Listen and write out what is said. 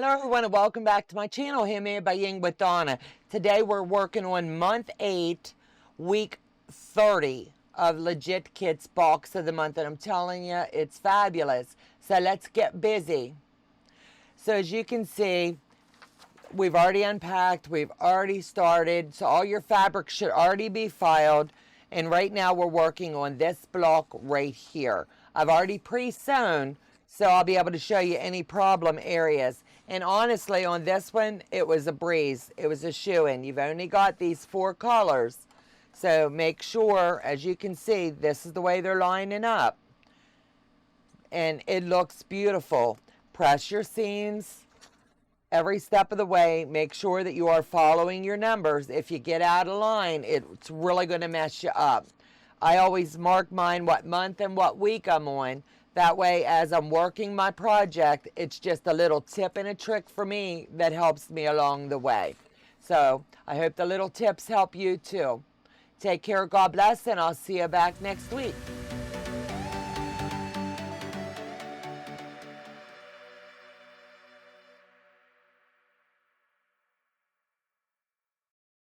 Hello everyone and welcome back to my channel, Handmade by Ying with Donna. Today we're working on month 8, week 30 of Legit Kits box of the month, and I'm telling you, it's fabulous. So let's get busy. So as you can see, we've already unpacked, we've already started, so all your fabric should already be filed. And right now we're working on this block right here. I've already pre-sewn, so I'll be able to show you any problem areas. And honestly, on this one, it was a breeze. It was a shoo-in. You've only got these 4 colors. So make sure, as you can see, this is the way they're lining up. And it looks beautiful. Press your seams every step of the way. Make sure that you are following your numbers. If you get out of line, it's really going to mess you up. I always mark mine what month and what week I'm on. That way, as I'm working my project, it's just a little tip and a trick for me that helps me along the way. So I hope the little tips help you too. Take care, God bless, and I'll see you back next week.